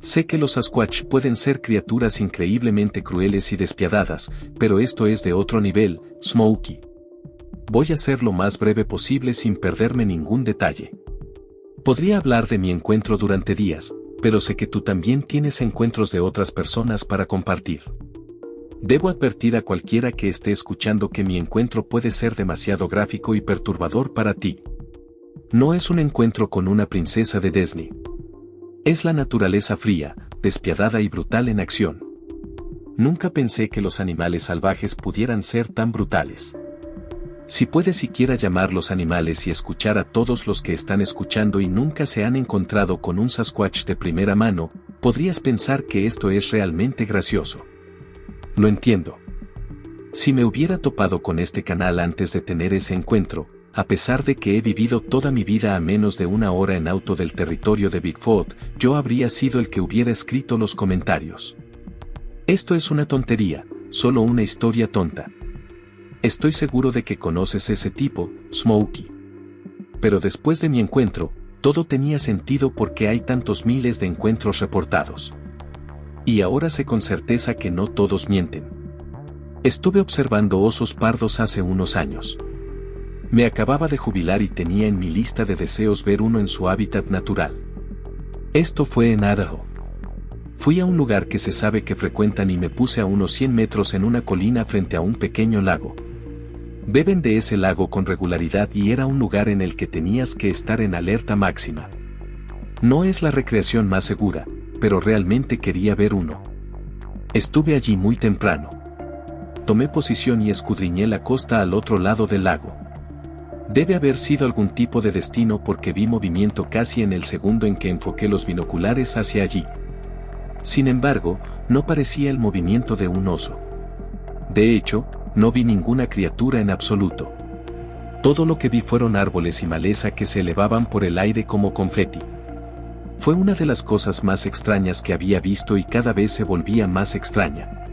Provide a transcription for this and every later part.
Sé que los Sasquatch pueden ser criaturas increíblemente crueles y despiadadas, pero esto es de otro nivel, Smokey. Voy a ser lo más breve posible sin perderme ningún detalle. Podría hablar de mi encuentro durante días, pero sé que tú también tienes encuentros de otras personas para compartir. Debo advertir a cualquiera que esté escuchando que mi encuentro puede ser demasiado gráfico y perturbador para ti. No es un encuentro con una princesa de Disney. Es la naturaleza fría, despiadada y brutal en acción. Nunca pensé que los animales salvajes pudieran ser tan brutales. Si puedes siquiera llamar los animales y escuchar a todos los que están escuchando y nunca se han encontrado con un Sasquatch de primera mano, podrías pensar que esto es realmente gracioso. Lo entiendo. Si me hubiera topado con este canal antes de tener ese encuentro, a pesar de que he vivido toda mi vida a menos de una hora en auto del territorio de Bigfoot, yo habría sido el que hubiera escrito los comentarios. Esto es una tontería, solo una historia tonta. Estoy seguro de que conoces ese tipo, Smokey. Pero después de mi encuentro, todo tenía sentido porque hay tantos miles de encuentros reportados. Y ahora sé con certeza que no todos mienten. Estuve observando osos pardos hace unos años. Me acababa de jubilar y tenía en mi lista de deseos ver uno en su hábitat natural. Esto fue en Idaho. Fui a un lugar que se sabe que frecuentan y me puse a unos 100 metros en una colina frente a un pequeño lago. Beben de ese lago con regularidad y era un lugar en el que tenías que estar en alerta máxima. No es la recreación más segura, pero realmente quería ver uno. Estuve allí muy temprano. Tomé posición y escudriñé la costa al otro lado del lago. Debe haber sido algún tipo de destino porque vi movimiento casi en el segundo en que enfoqué los binoculares hacia allí. Sin embargo, no parecía el movimiento de un oso. De hecho, no vi ninguna criatura en absoluto. Todo lo que vi fueron árboles y maleza que se elevaban por el aire como confeti. Fue una de las cosas más extrañas que había visto y cada vez se volvía más extraña.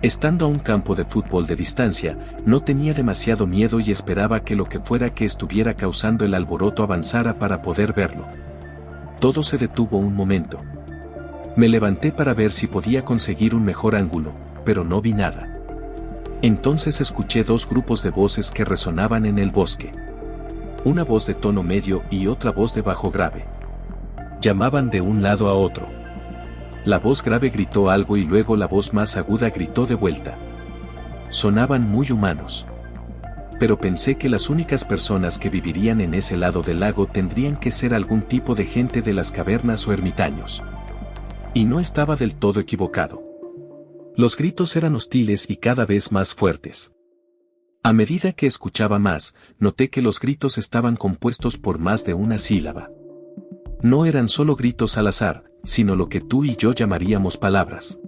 Estando a un campo de fútbol de distancia, no tenía demasiado miedo y esperaba que lo que fuera que estuviera causando el alboroto avanzara para poder verlo. Todo se detuvo un momento. Me levanté para ver si podía conseguir un mejor ángulo, pero no vi nada. Entonces escuché dos grupos de voces que resonaban en el bosque. Una voz de tono medio y otra voz de bajo grave. Llamaban de un lado a otro. La voz grave gritó algo y luego la voz más aguda gritó de vuelta. Sonaban muy humanos. Pero pensé que las únicas personas que vivirían en ese lado del lago tendrían que ser algún tipo de gente de las cavernas o ermitaños. Y no estaba del todo equivocado. Los gritos eran hostiles y cada vez más fuertes. A medida que escuchaba más, noté que los gritos estaban compuestos por más de una sílaba. No eran solo gritos al azar, sino lo que tú y yo llamaríamos palabras.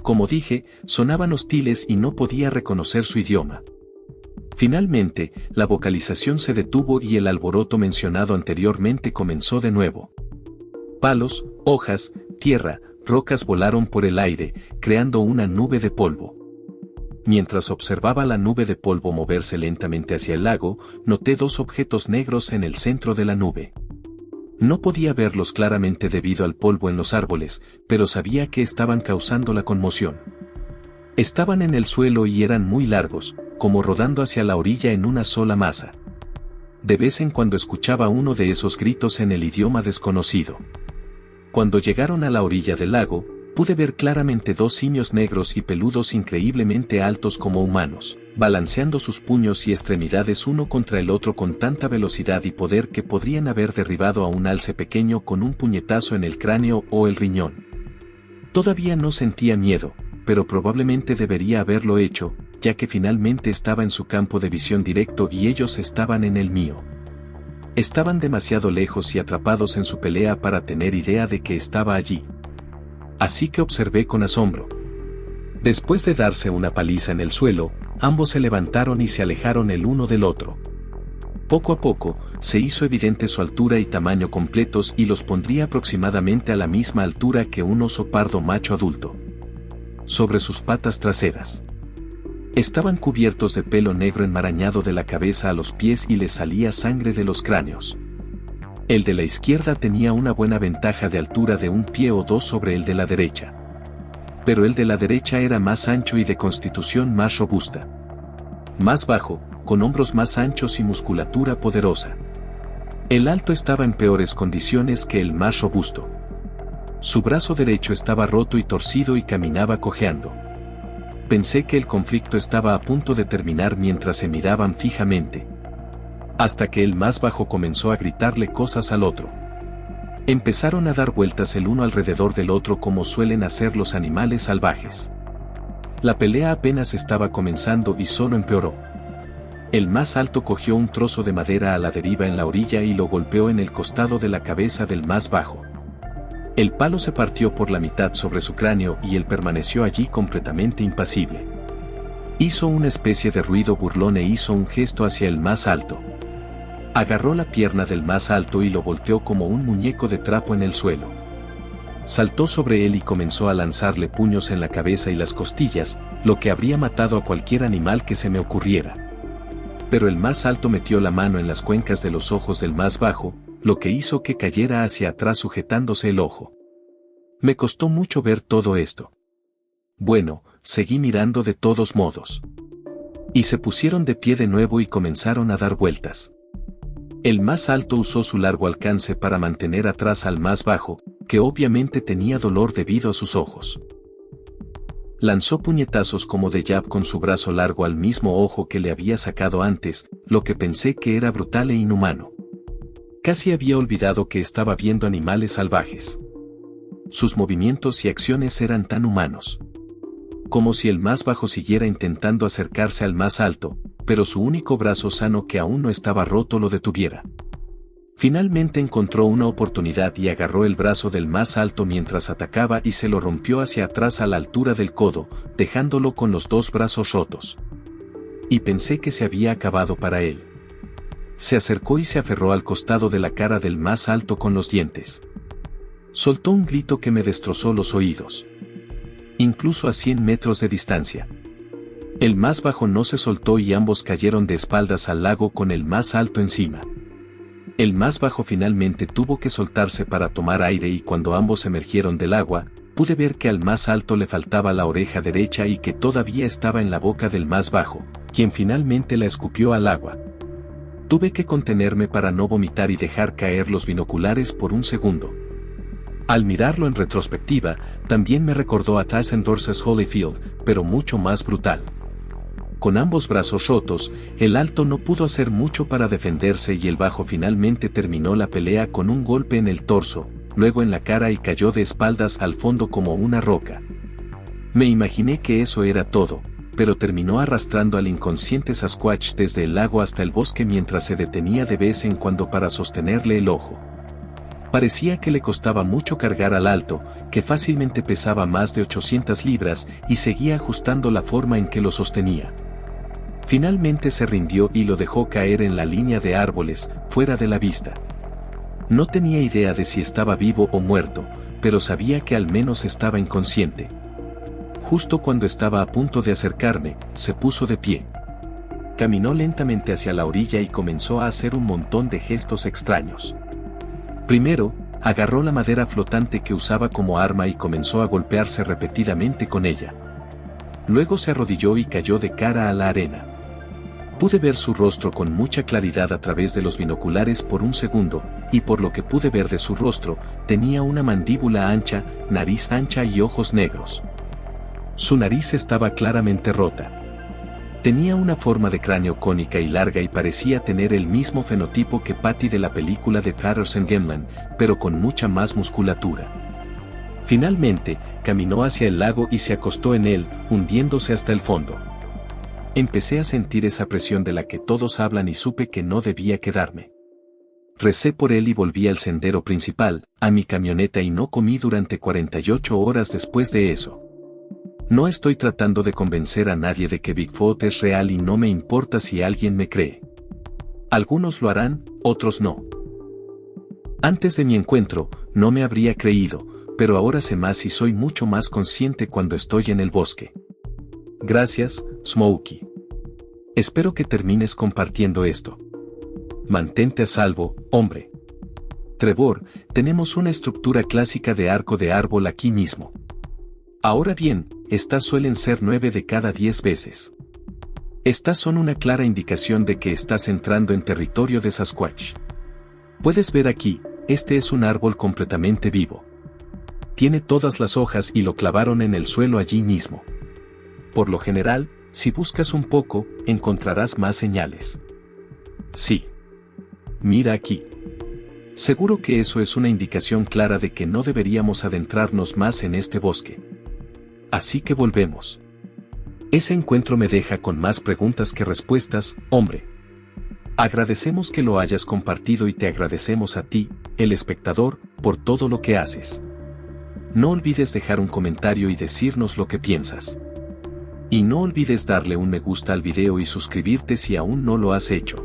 Como dije, sonaban hostiles y no podía reconocer su idioma. Finalmente, la vocalización se detuvo y el alboroto mencionado anteriormente comenzó de nuevo. Palos, hojas, tierra, rocas volaron por el aire, creando una nube de polvo. Mientras observaba la nube de polvo moverse lentamente hacia el lago, noté dos objetos negros en el centro de la nube. No podía verlos claramente debido al polvo en los árboles, pero sabía que estaban causando la conmoción. Estaban en el suelo y eran muy largos, como rodando hacia la orilla en una sola masa. De vez en cuando escuchaba uno de esos gritos en el idioma desconocido. Cuando llegaron a la orilla del lago, pude ver claramente dos simios negros y peludos increíblemente altos como humanos, balanceando sus puños y extremidades uno contra el otro con tanta velocidad y poder que podrían haber derribado a un alce pequeño con un puñetazo en el cráneo o el riñón. Todavía no sentía miedo, pero probablemente debería haberlo hecho, ya que finalmente estaba en su campo de visión directo y ellos estaban en el mío. Estaban demasiado lejos y atrapados en su pelea para tener idea de que estaba allí. Así que observé con asombro. Después de darse una paliza en el suelo, ambos se levantaron y se alejaron el uno del otro. Poco a poco, se hizo evidente su altura y tamaño completos y los pondría aproximadamente a la misma altura que un oso pardo macho adulto. Sobre sus patas traseras. Estaban cubiertos de pelo negro enmarañado de la cabeza a los pies y les salía sangre de los cráneos. El de la izquierda tenía una buena ventaja de altura de 1 pie o 2 sobre el de la derecha. Pero el de la derecha era más ancho y de constitución más robusta. Más bajo, con hombros más anchos y musculatura poderosa. El alto estaba en peores condiciones que el más robusto. Su brazo derecho estaba roto y torcido y caminaba cojeando. Pensé que el conflicto estaba a punto de terminar mientras se miraban fijamente. Hasta que el más bajo comenzó a gritarle cosas al otro. Empezaron a dar vueltas el uno alrededor del otro como suelen hacer los animales salvajes. La pelea apenas estaba comenzando y solo empeoró. El más alto cogió un trozo de madera a la deriva en la orilla y lo golpeó en el costado de la cabeza del más bajo. El palo se partió por la mitad sobre su cráneo y él permaneció allí completamente impasible. Hizo una especie de ruido burlón e hizo un gesto hacia el más alto. Agarró la pierna del más alto y lo volteó como un muñeco de trapo en el suelo. Saltó sobre él y comenzó a lanzarle puños en la cabeza y las costillas, lo que habría matado a cualquier animal que se me ocurriera. Pero el más alto metió la mano en las cuencas de los ojos del más bajo, lo que hizo que cayera hacia atrás sujetándose el ojo. Me costó mucho ver todo esto. Bueno, seguí mirando de todos modos. Y se pusieron de pie de nuevo y comenzaron a dar vueltas. El más alto usó su largo alcance para mantener atrás al más bajo, que obviamente tenía dolor debido a sus ojos. Lanzó puñetazos como de jab con su brazo largo al mismo ojo que le había sacado antes, lo que pensé que era brutal e inhumano. Casi había olvidado que estaba viendo animales salvajes. Sus movimientos y acciones eran tan humanos. Como si el más bajo siguiera intentando acercarse al más alto, pero su único brazo sano que aún no estaba roto lo detuviera. Finalmente encontró una oportunidad y agarró el brazo del más alto mientras atacaba y se lo rompió hacia atrás a la altura del codo, dejándolo con los dos brazos rotos. Y pensé que se había acabado para él. Se acercó y se aferró al costado de la cara del más alto con los dientes. Soltó un grito que me destrozó los oídos. Incluso a 100 metros de distancia. El más bajo no se soltó y ambos cayeron de espaldas al lago con el más alto encima. El más bajo finalmente tuvo que soltarse para tomar aire y cuando ambos emergieron del agua, pude ver que al más alto le faltaba la oreja derecha y que todavía estaba en la boca del más bajo, quien finalmente la escupió al agua. Tuve que contenerme para no vomitar y dejar caer los binoculares por un segundo. Al mirarlo en retrospectiva, también me recordó a Tyson Dorses Holyfield, pero mucho más brutal. Con ambos brazos rotos, el alto no pudo hacer mucho para defenderse y el bajo finalmente terminó la pelea con un golpe en el torso, luego en la cara y cayó de espaldas al fondo como una roca. Me imaginé que eso era todo, pero terminó arrastrando al inconsciente Sasquatch desde el lago hasta el bosque mientras se detenía de vez en cuando para sostenerle el ojo. Parecía que le costaba mucho cargar al alto, que fácilmente pesaba más de 800 libras y seguía ajustando la forma en que lo sostenía. Finalmente se rindió y lo dejó caer en la línea de árboles, fuera de la vista. No tenía idea de si estaba vivo o muerto, pero sabía que al menos estaba inconsciente. Justo cuando estaba a punto de acercarme, se puso de pie. Caminó lentamente hacia la orilla y comenzó a hacer un montón de gestos extraños. Primero, agarró la madera flotante que usaba como arma y comenzó a golpearse repetidamente con ella. Luego se arrodilló y cayó de cara a la arena. Pude ver su rostro con mucha claridad a través de los binoculares por un segundo, y por lo que pude ver de su rostro, tenía una mandíbula ancha, nariz ancha y ojos negros. Su nariz estaba claramente rota. Tenía una forma de cráneo cónica y larga y parecía tener el mismo fenotipo que Patty de la película de Patterson Gimlin, pero con mucha más musculatura. Finalmente, caminó hacia el lago y se acostó en él, hundiéndose hasta el fondo. Empecé a sentir esa presión de la que todos hablan y supe que no debía quedarme. Recé por él y volví al sendero principal, a mi camioneta y no comí durante 48 horas después de eso. No estoy tratando de convencer a nadie de que Bigfoot es real y no me importa si alguien me cree. Algunos lo harán, otros no. Antes de mi encuentro, no me habría creído, pero ahora sé más y soy mucho más consciente cuando estoy en el bosque. Gracias, Smokey. Espero que termines compartiendo esto. Mantente a salvo, hombre. Trevor, tenemos una estructura clásica de arco de árbol aquí mismo. Ahora bien, estas suelen ser 9 de cada 10 veces. Estas son una clara indicación de que estás entrando en territorio de Sasquatch. Puedes ver aquí, este es un árbol completamente vivo. Tiene todas las hojas y lo clavaron en el suelo allí mismo. Por lo general, si buscas un poco, encontrarás más señales. Sí. Mira aquí. Seguro que eso es una indicación clara de que no deberíamos adentrarnos más en este bosque. Así que volvemos. Ese encuentro me deja con más preguntas que respuestas, hombre. Agradecemos que lo hayas compartido y te agradecemos a ti, el espectador, por todo lo que haces. No olvides dejar un comentario y decirnos lo que piensas. Y no olvides darle un me gusta al video y suscribirte si aún no lo has hecho.